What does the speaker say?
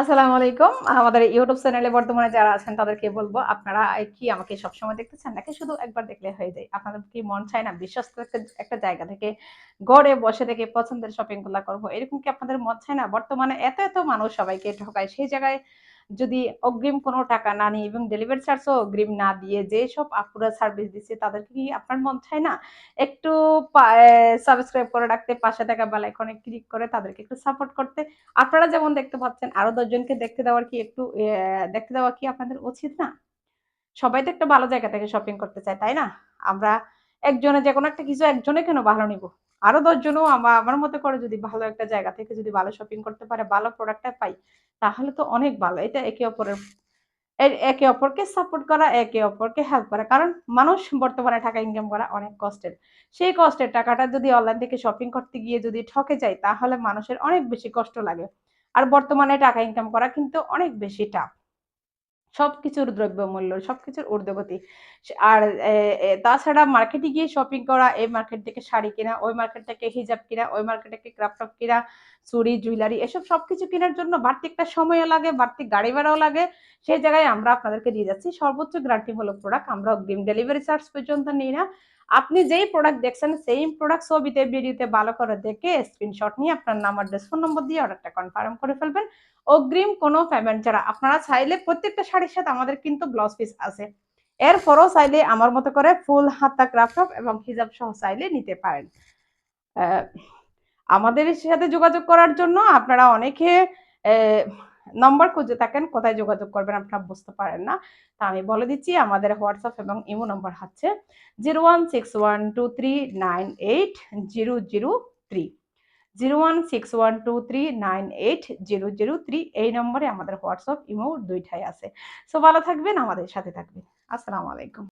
আসসালামু আলাইকুম। আমাদের ইউটিউব চ্যানেলে বর্তমানে যারা আছেন তাদেরকে বলবো, আপনারা কি আমাকে সবসময় দেখতেছেন নাকি শুধু একবার দেখলে হয়ে যায়? আপনাদের কি মন চায় না বিশ্বস্ত একটা জায়গা থেকে ঘরে বসে থেকে পছন্দের শপিং গুলা করবো? এরকম কি আপনাদের মন চায় না? বর্তমানে এত মানুষ সবাইকে ঠকায়। সেই জায়গায় যদি অগ্রিম কোনো টাকা না নিয়ে এবং ডেলিভারি চার্জও অগ্রিম না দিয়ে যেসব আপুরা সার্ভিস দিচ্ছে তাদেরকে কি আপনার মন চায় না? একটু সাবস্ক্রাইব করে রাখতে, পাশে থাকা বেল আইকনে ক্লিক করে তাদেরকে একটু সাপোর্ট করতে। আপনারা যেমন দেখতে পাচ্ছেন আরো ১০ জনকে দেখতে দেওয়া কি আপনাদের উচিত না? সবাই তো একটা ভালো জায়গা থেকে শপিং করতে চায়, তাই না? আমরা একজনে যেকোনো একটা কিছু একজনে কেন ভালো নিবো? আরো ১০ জনও আমার মতে করে যদি ভালো একটা জায়গা থেকে যদি ভালো শপিং করতে পারে, ভালো প্রোডাক্টটা পাই, তাহলে তো অনেক ভালো। এটা একে অপরকে সাপোর্ট করা, একে অপরকে হেল্প করা। কারণ মানুষ বর্তমানে টাকা ইনকাম করা অনেক কষ্টের। সেই কষ্টের টাকাটা যদি অনলাইন থেকে শপিং করতে গিয়ে যদি ঠকে যাই, তাহলে মানুষের অনেক বেশি কষ্ট লাগে। আর বর্তমানে টাকা ইনকাম করা কিন্তু অনেক বেশি টাফ। সবকিছুর দ্রব্যমূল্য, সবকিছুর ঊর্ধ্বগতি। আর এ এ তাছাড়া মার্কেটে গিয়ে শপিং করা, এই মার্কেট থেকে শাড়ি কেনা, ওই মার্কেট থেকে হিজাব কিনা, ওই মার্কেট থেকে ক্রপ টপ কিনা, চুড়ি, জুয়েলারি এসব সবকিছু কেনার জন্য বাড়তি একটা সময়ও লাগে, বাড়তি গাড়ি ভাড়াও লাগে। সেই জায়গায় আমরা আপনাদেরকে দিয়ে যাচ্ছি সর্বোচ্চ গ্যারান্টিমূলক প্রোডাক্ট। আমরা অগ্রিম ডেলিভারি চার্জ পর্যন্ত নিই না। আপনি যেই প্রোডাক্ট দেখছেন সেইম প্রোডাক্ট ছবিতে, ভিডিওতে ভালো করে দেখে স্ক্রিনশট নিয়ে আপনার নাম, অ্যাড্রেস, ফোন নম্বর দিয়ে অর্ডারটা কনফার্ম করে ফেলবেন। অগ্রিম কোনো পেমেন্ট ছাড়া। আপনারা চাইলে প্রত্যেকটা শাড়ির সাথে আমাদের কিন্তু ব্লাউজ পিস আছে। এরপরও চাইলে আমার মতো করে ফুল হাতা ক্রাফট টপ এবং হিজাব সহ চাইলে নিতে পারেন। আ আমাদের সাথে যোগাযোগ করার জন্য আপনারা অনেকে এ নম্বর খুঁজে থাকেন, কোথায় যোগাযোগ করবেন আপনারা বুঝতে পারেন না। তা আমি বলে দিচ্ছি আমাদের WhatsApp এবং ইমো নম্বর হচ্ছে 016123980003 016123980003 এই নম্বরে আমাদের WhatsApp, ইমো ২ টাই আছে। সো ভালো থাকবেন, আমাদের সাথে থাকবেন। আসসালামু আলাইকুম।